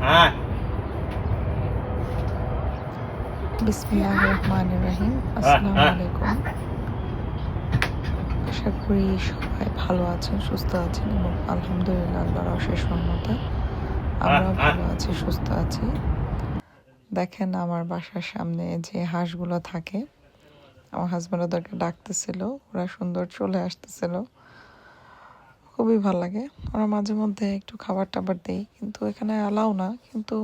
হ্যাঁ। বিসমিল্লাহির রহমানির রহিম। আসসালামু আলাইকুম। আশা করি সবাই ভালো আছেন, সুস্থ আছেন এবং আলহামদুলিল্লাহ আল্লাহর অশেষ রহমতে আমরাও ভালো আছি, সুস্থ আছি। দেখেন আমার বাসার সামনে যে হাঁসগুলো থাকে, আমার হাজব্যান্ড ওদেরকে ডাকতেছিল, ওরা সুন্দর চলে আসতেছিল, খুবই ভালো লাগে। ওরা মাঝে মধ্যে একটু খাবার টাবার দেই, কিন্তু এখানে অ্যালাউ না, কিন্তু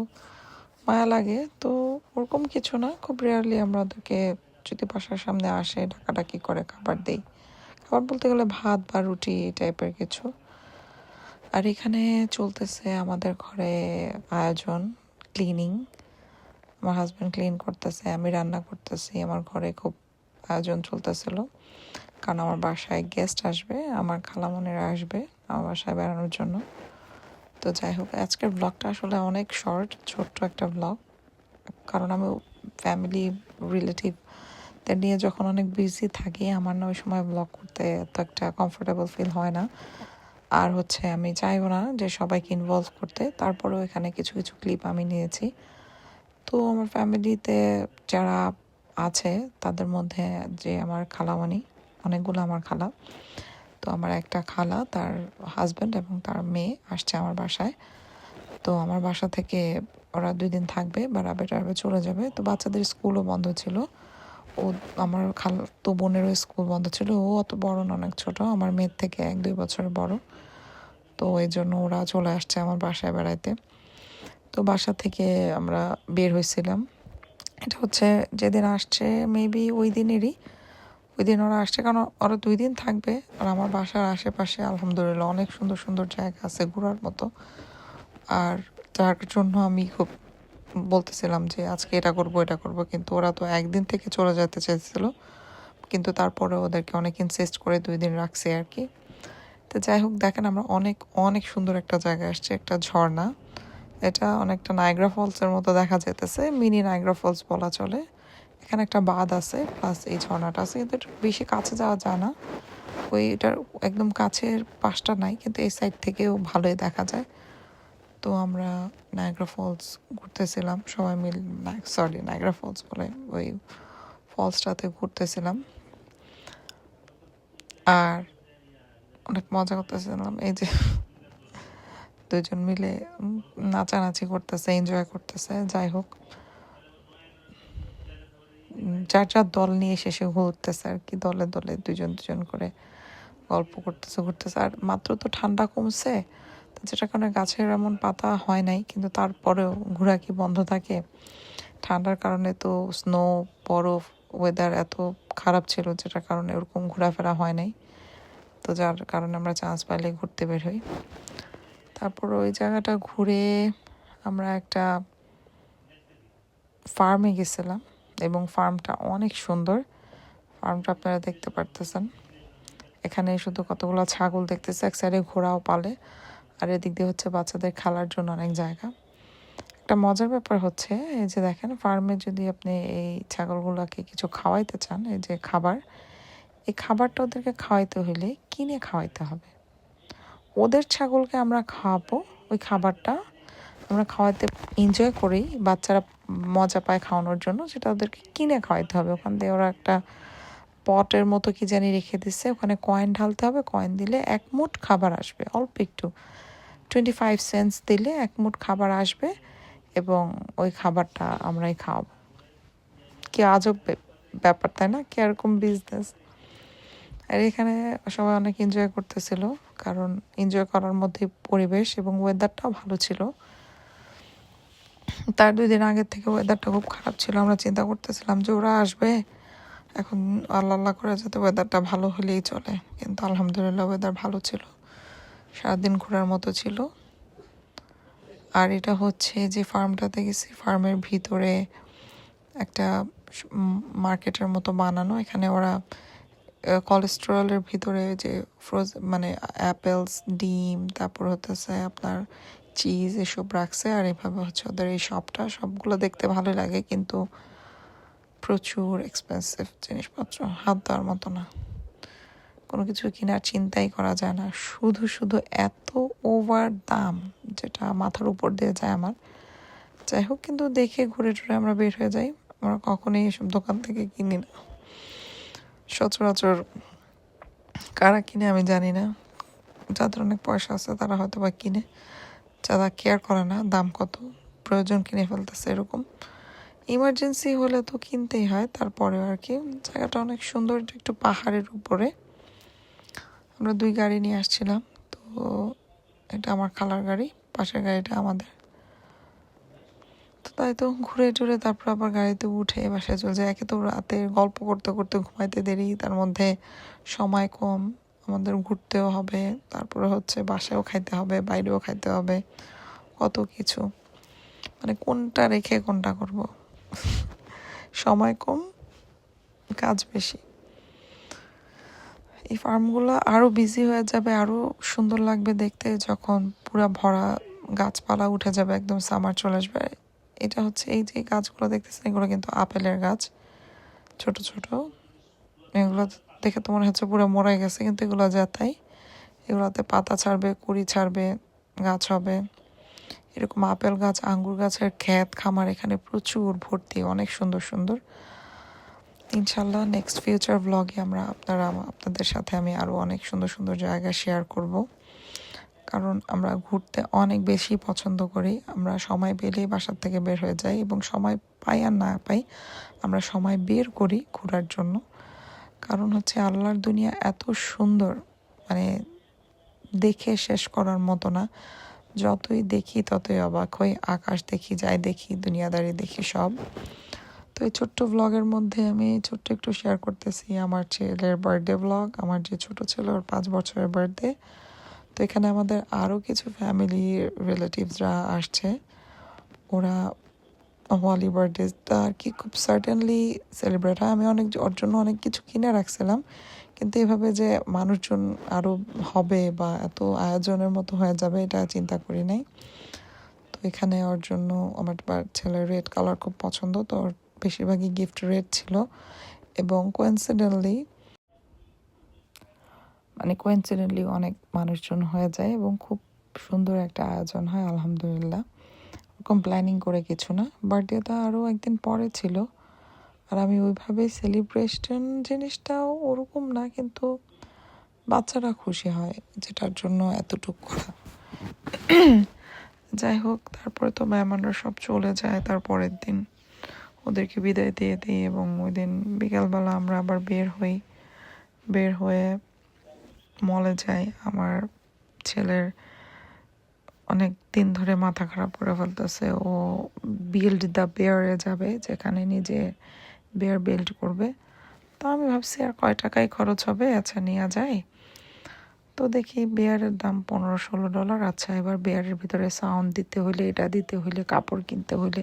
মায়া লাগে তো। ওরকম কিছু না, খুব রেয়ারলি আমরা ওদেরকে যদি বাসার সামনে আসে ডাকাডাকি করে খাবার দেই। খাবার বলতে গেলে ভাত বা রুটি টাইপের কিছু। আর এখানে চলতেছে আমাদের ঘরে আয়োজন, ক্লিনিং। আমার হাজব্যান্ড ক্লিন করতেছে, আমি রান্না করতেছি। আমার ঘরে খুব আয়োজন চলতেছিল, কারণ আমার বাসায় গেস্ট আসবে, আমার খালামণিরা আসবে আমার বাসায় বেড়ানোর জন্য। তো যাই হোক, আজকের ব্লগটা আসলে অনেক ছোট্ট একটা ব্লগ, কারণ আমি ফ্যামিলি রিলেটিভদের নিয়ে যখন অনেক বিজি থাকি, আমার না ওই সময় ব্লগ করতে এত একটা কমফোর্টেবল ফিল হয় না। আর হচ্ছে আমি চাইও না যে সবাইকে ইনভলভ করতে, তারপরেও এখানে কিছু কিছু ক্লিপ আমি নিয়েছি। তো আমার ফ্যামিলিতে যারা আছে তাদের মধ্যে যে আমার খালামণি, অনেকগুলো আমার খালা। তো আমার একটা খালা, তার হাজব্যান্ড এবং তার মেয়ে আসছে আমার বাসায়। তো আমার বাসা থেকে ওরা 2 দিন থাকবে, বেড়াবে চলে যাবে। তো বাচ্চাদের স্কুলও বন্ধ ছিল। ও আমার খালাতো বোনেরও স্কুল বন্ধ ছিল। ও অত বড় না, অনেক ছোট, আমার মেয়ের থেকে 1-2 বছর বড়। তো এই জন্য ওরা চলে আসছে আমার বাসায় বেড়াইতে। তো বাসা থেকে আমরা বের হয়েছিলাম। এটা হচ্ছে যেদিন আসছে মেবি ওই দিন ওরা আসছে, কারণ ওরা 2 দিন থাকবে। আর আমার বাসার আশেপাশে আলহামদুলিল্লাহ অনেক সুন্দর সুন্দর জায়গা আছে ঘোরার মতো। আর যার জন্য আমি খুব বলতেছিলাম যে আজকে এটা করব, কিন্তু ওরা তো একদিন থেকে চলে যেতে চাইছিল, কিন্তু তারপরে ওদেরকে অনেক ইনসিস্ট করে 2 দিন রাখছে আর কি। তো যাই হোক, দেখেন আমরা অনেক অনেক সুন্দর একটা জায়গায় আসছে, একটা ঝর্ণা। এটা অনেকটা নায়াগ্রা ফলসের মতো দেখা যেতেছে, মিনি নায়াগ্রা ফলস বলা চলে। এখানে একটা বাঁধ আছে, প্লাস এই ঝর্ণাটা আছে, কিন্তু এটা বেশি কাছে যাওয়া যায় না। এটার একদম কাছের পাশটা নাই, কিন্তু এই সাইড থেকেও ভালোই দেখা যায়। তো আমরা নায়াগ্রা ফলস ঘুরতেছিলাম সবাই মিল, নায়াগ্রা ফলস বলে ওই ফলসটাতে ঘুরতেছিলাম আর অনেক মজা করতেছিলাম। এই যে 2জন মিলে নাচানাচি করতেছে, এনজয় করতেছে। যাই হোক, যার যার দল নিয়ে শেষে ঘুরতেছে আর কি, দলে দলে 2জন করে গল্প ঘুরতেছে। আর মাত্র তো ঠান্ডা কমছে, তো যেটার কারণে গাছের এমন পাতা হয় নাই, কিন্তু তারপরেও ঘোরা কি বন্ধ থাকে? ঠান্ডার কারণে তো স্নো, বরফ, ওয়েদার এত খারাপ ছিল, যেটার কারণে ওরকম ঘোরাফেরা হয় নাই। তো যার কারণে আমরা চান্স পাইলে ঘুরতে বের হই। তারপর ওই জায়গাটা ঘুরে আমরা একটা ফার্মে গেছিলাম, এবং ফার্মটা অনেক সুন্দর। ফার্মটা আপনারা দেখতে পারতেছেন। এখানে শুধু কতগুলো ছাগল দেখতেছে, এক সাইডে ঘোড়াও পালে, আর এদিক দিয়ে হচ্ছে বাচ্চাদের খেলার জন্য অনেক জায়গা। একটা মজার ব্যাপার হচ্ছে, এই যে দেখেন, ফার্মে যদি আপনি এই ছাগলগুলোকে কিছু খাওয়াইতে চান, এই যে খাবার, এই খাবারটা ওদেরকে খাওয়াইতে হলে কিনে খাওয়াইতে হবে। ওদের ছাগলকে আমরা খাওয়াবো, ওই খাবারটা আমরা খাওয়াতে এনজয় করি, বাচ্চারা মজা পায় খাওয়ানোর জন্য, সেটা ওদেরকে কিনে খাওয়াইতে হবে। ওখান দিয়ে ওরা একটা পটের মতো কি জানি রেখে দিচ্ছে, ওখানে কয়েন ঢালতে হবে, কয়েন দিলে 1 মুঠ খাবার আসবে, অল্প একটু, 25 সেন্টস দিলে 1 মুঠ খাবার আসবে, এবং ওই খাবারটা আমরাই খাওয়াবো। কি আজব ব্যাপার, তাই না? কি এরকম বিজনেস। আর এখানে সবাই অনেক এনজয় করতেছিল, কারণ এনজয় করার মধ্যে পরিবেশ এবং ওয়েদারটাও ভালো ছিল। তার 2 দিন আগের থেকে ওয়েদারটা খুব খারাপ ছিল, আমরা চিন্তা করতেছিলাম যে ওরা আসবে, এখন আল্লাহ আল্লাহ করে যাতে ওয়েদারটা ভালো হলেই চলে। কিন্তু আলহামদুলিল্লাহ ওয়েদার ভালো ছিল, সারাদিন ঘোরার মতো ছিল। আর এটা হচ্ছে যে ফার্মটাতে গেছি, ফার্মের ভিতরে একটা মার্কেটের মতো বানানো। এখানে ওরা কোলেস্টেরলের ভিতরে যে মানে অ্যাপেলস, ডিম, তারপর হতেছে আপনার চিজ, এসব রাখছে। আর এভাবে হচ্ছে ওদের এই সবগুলো দেখতে ভালো লাগে, কিন্তু প্রচুর এক্সপেন্সিভ জিনিসপত্র, হাত দেওয়ার মতো না। কোনো কিছু কেনার চিন্তাই করা যায় না, শুধু শুধু এত ওভার দাম, যেটা মাথার উপর দিয়ে যায় আমার। যাই হোক, কিন্তু দেখে ঘুরে টুরে আমরা বের হয়ে যাই। আমরা কখনোই এসব দোকান থেকে কিনি না সচরাচর। কারা কিনে আমি জানি না, যাদের অনেক পয়সা আছে তারা হয়তো বা কিনে, যারা কেয়ার করে না দাম কত, প্রয়োজন কিনে ফেলতেছে এরকম। ইমার্জেন্সি হলে তো কিনতেই হয়। তারপরে আর কি, জায়গাটা অনেক সুন্দর, একটু পাহাড়ের উপরে। আমরা 2 গাড়ি নিয়ে আসছিলাম, তো এটা আমার খালার গাড়ি, পাশের গাড়িটা আমাদের। তো তাই তো ঘুরে টুরে তারপর আবার গাড়িতে উঠে বাসায় চলে যায়। একে তো রাতে গল্প করতে করতে ঘুমাইতে দেরি, তার মধ্যে সময় কম, আমাদের ঘুরতেও হবে, তারপরে হচ্ছে বাসায়ও খাইতে হবে, বাইরেও খাইতে হবে, কত কিছু। মানে কোনটা রেখে কোনটা করব, সময় কম, কাজ বেশি। এই ফার্মগুলো আরও বিজি হয়ে যাবে, আরও সুন্দর লাগবে দেখতে যখন পুরা ভরা গাছপালা উঠে যাবে, একদম সামার চলে আসবে। এটা হচ্ছে, এই যে গাছগুলো দেখতেছেন এগুলো কিন্তু আপেলের গাছ, ছোট ছোট। এগুলো দেখে তো মনে হচ্ছে পুরো মরে গেছে, কিন্তু এগুলো যা তাই, এগুলোতে পাতা ছাড়বে, কুড়ি ছাড়বে, গাছ হবে। এরকম আপেল গাছ, আঙ্গুর গাছের ক্ষেত খামার এখানে প্রচুর ভর্তি, অনেক সুন্দর সুন্দর। ইনশাল্লাহ নেক্সট ফিউচার ব্লগে আপনাদের সাথে আমি আরও অনেক সুন্দর সুন্দর জায়গা শেয়ার করব, কারণ আমরা ঘুরতে অনেক বেশি পছন্দ করি। আমরা সময় পেলেই বাসার থেকে বের হয়ে যাই, এবং সময় পাই আর না পাই আমরা সময় বের করি ঘোরার জন্য। কারণ হচ্ছে আল্লাহর দুনিয়া এত সুন্দর, মানে দেখে শেষ করার মতো না। যতই দেখি ততই অবাক হই, আকাশ দেখি, যাই দেখি, দুনিয়াদারি দেখি, সব। তো এই ছোট্ট ব্লগের মধ্যে আমি ছোট্ট একটু শেয়ার করতেছি আমার ছেলের বার্থডে ব্লগ। আমার যে ছোট ছেলে, ওর 5 বছরের বার্থডে। তো এখানে আমাদের আরও কিছু ফ্যামিলি রিলেটিভসরা আসছে। ওরা হোয়ালি বার্থডেটা আর কি খুব সার্টেনলি সেলিব্রেট হয়। আমি ওর জন্য অনেক কিছু কিনে রাখছিলাম, কিন্তু এভাবে যে মানুষজন আরও হবে বা এত আয়োজনের মতো হয়ে যাবে এটা চিন্তা করি নাই। তো এখানে ওর জন্য, আমার ছেলের রেড কালার খুব পছন্দ, তো ওর বেশিরভাগই গিফট রেড ছিল। এবং কোয়েন্সিডেন্টলি অনেক মানুষজন হয়ে যায় এবং খুব সুন্দর একটা আয়োজন হয় আলহামদুলিল্লাহ। ওরকম প্ল্যানিং করে কিছু না। বার্থডেটা আরও একদিন পরে ছিল, আর আমি ওইভাবে সেলিব্রেশন জিনিসটাও ওরকম না, কিন্তু বাচ্চারা খুশি হয় যেটার জন্য এতটুকু করা। যাই হোক, তারপরে তো মেহমানরা সব চলে যায় তারপরের দিন, ওদেরকে বিদায় দিয়ে দিই, এবং ওই দিন বিকালবেলা আমরা আবার বের হয়ে মলে যাই। আমার ছেলের অনেক দিন ধরে মাথা খারাপ করে ফেলতেছে, ও বিল্ড দ্য বেয়ারে যাবে, যেখানে নিজে বেয়ার বিল্ড করবে। তো আমি ভাবছি আর কয় টাকাই খরচ হবে, আচ্ছা নিয়ে যায়। তো দেখি বেয়ারের দাম $15-16। আচ্ছা, এবার বেয়ারের ভিতরে সাউন্ড দিতে হইলে, এটা দিতে হইলে, কাপড় কিনতে হইলে,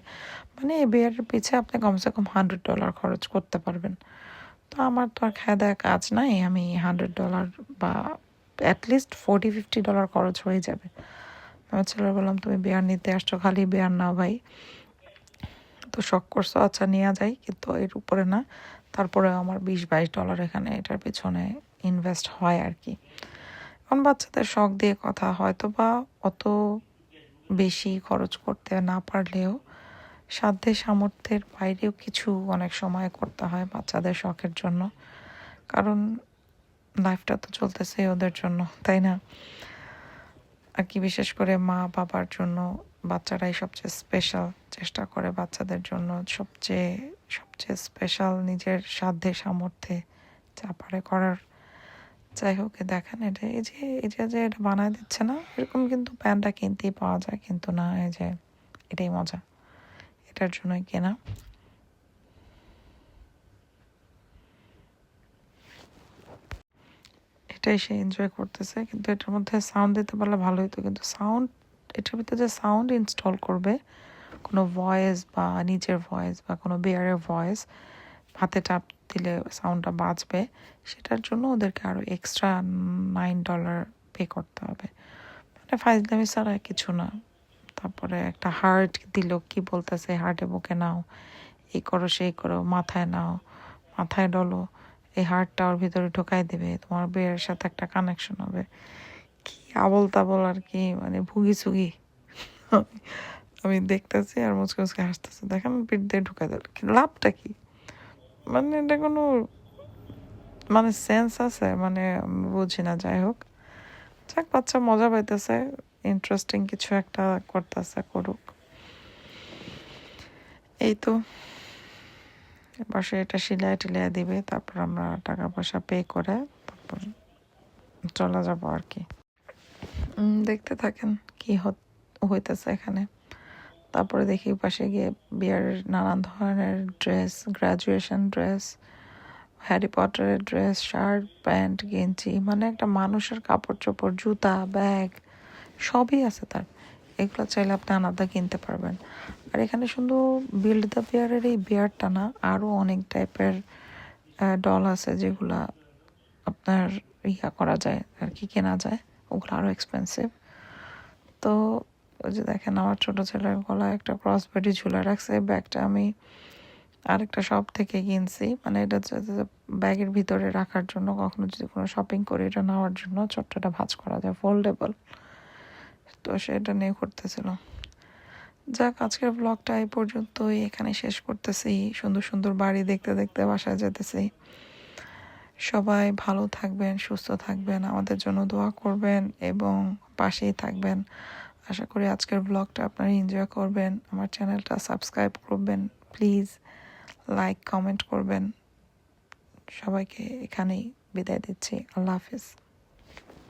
মানে এই বেয়ারের পিছে আপনি কমসে কম $100 খরচ করতে পারবেন। তো আমার তো আর খাওয়া দাওয়া কাজ নাই, আমি $100 বা অ্যাটলিস্ট $40-50 খরচ হয়ে যাবে। আমার ছেলে বললাম, তুমি বেয়ার নিতে আসছো, খালি বেয়ার নাও ভাই, তো শখ করছো, আচ্ছা নেওয়া যায়, কিন্তু এর উপরে না। তারপরে আমার $20-22 এখানে এটার পিছনে ইনভেস্ট হয় আর কি। এখন বাচ্চাদের শখ দিয়ে কথা, হয়তো বা অত বেশি খরচ করতে না পারলেও সাধ্যে সামর্থ্যের বাইরেও কিছু অনেক সময় করতে হয় বাচ্চাদের শখের জন্য, কারণ লাইফটা তো চলতেছে ওদের জন্য, তাই না? আর কি, বিশেষ করে মা বাবার জন্য বাচ্চারাই সবচেয়ে স্পেশাল। চেষ্টা করে বাচ্চাদের জন্য সবচেয়ে সবচেয়ে স্পেশাল নিজের সাধ্যে সামর্থ্যে যা পারে করার। যাই হোক, দেখেন এটা, এই যে এটা বানায় দিচ্ছে না, এরকম কিন্তু প্যান্টটা কিনতেই পাওয়া যায়, কিন্তু না, এই যে এটাই মজা, এটার জন্যই কেনা। এটাই সে এনজয় করতেছে, কিন্তু এটার মধ্যে সাউন্ড দিতে পারলে ভালো হতো। কিন্তু এটার ভিতরে যে সাউন্ড ইনস্টল করবে, কোনো ভয়েস বা নিজের ভয়েস বা কোনো বেয়ারের ভয়েস হাতে চাপ দিলে সাউন্ডটা বাজবে, সেটার জন্য ওদেরকে আরও এক্সট্রা $9 পে করতে হবে। মানে ফাইজলামি ছাড়া কিছু না। তারপরে একটা হার্ট দিল, কি বলতেছে, হার্টে বুকে নাও, এই করো সেই করো, মাথায় নাও, মাথায় ডলো, এই হার্টটা ওর ভিতরে ঢোকাই দেবে, তোমার বেয়ের সাথে একটা কানেকশন হবে। কি আবল তাবল আর কি, মানে ভুগি চুগি। আমি দেখতেছি আর মুচকে মুচকে হাসতেছে, দেখেন পিঠ দিয়ে ঢুকাই দিল, লাভটা কি? মানে এটা কোনো মানে সেন্স আছে? মানে আমি বুঝি না। যাই হোক, যাক বাচ্চা মজা পাইতেছে, ইন্টারেস্টিং কিছু একটা করতেছে, করুক। এই তো বাসায় এটা সিলাই টিলাই দিবে, তারপর আমরা টাকা পয়সা পে করে তারপর চলে যাবো আর কি। দেখতে থাকেন কি হইতেছে এখানে। তারপরে দেখি পাশে গিয়ে বিয়ার নানান ধরনের ড্রেস, গ্রাজুয়েশন ড্রেস, হ্যারি পটারের ড্রেস, শার্ট প্যান্ট গেঞ্জি, মানে একটা মানুষের কাপড় চোপড়, জুতা, ব্যাগ সবই আছে তার। এগুলো চাইলে আপনি আলাদা কিনতে পারবেন। আর এখানে শুধু বিল্ড দ্য বিয়ারের এই বিয়ারটা না, আরও অনেক টাইপের ডল আছে যেগুলা আপনার করা যায় আর কি, কেনা যায়, ওগুলো আরও এক্সপেন্সিভ। তো ওই যে দেখেন আমার ছোটো ছেলের গলায় একটা ক্রস বডি ঝুলে রাখছে, ব্যাগটা আমি আরেকটা শপ থেকে কিনছি, মানে এটা ব্যাগের ভিতরে রাখার জন্য, কখনো যদি কোনো শপিং করি এটা নেওয়ার জন্য, ছোট্টটা ভাঁজ করা যায়, ফোল্ডেবল। তো সেটা নিয়ে করতেছিল। যাক, আজকের ব্লগটা এই পর্যন্তই, এখানে শেষ করতেছি। সুন্দর সুন্দর বাড়ি দেখতে দেখতে বাসায় যেতেছি। সবাই ভালো থাকবেন, সুস্থ থাকবেন, আমাদের জন্য দোয়া করবেন এবং পাশেই থাকবেন। আশা করি আজকের ব্লগটা আপনারা এনজয় করবেন। আমার চ্যানেলটা সাবস্ক্রাইব করবেন প্লিজ, লাইক কমেন্ট করবেন। সবাইকে এখানেই বিদায় দিচ্ছি। আল্লাহ হাফিজ।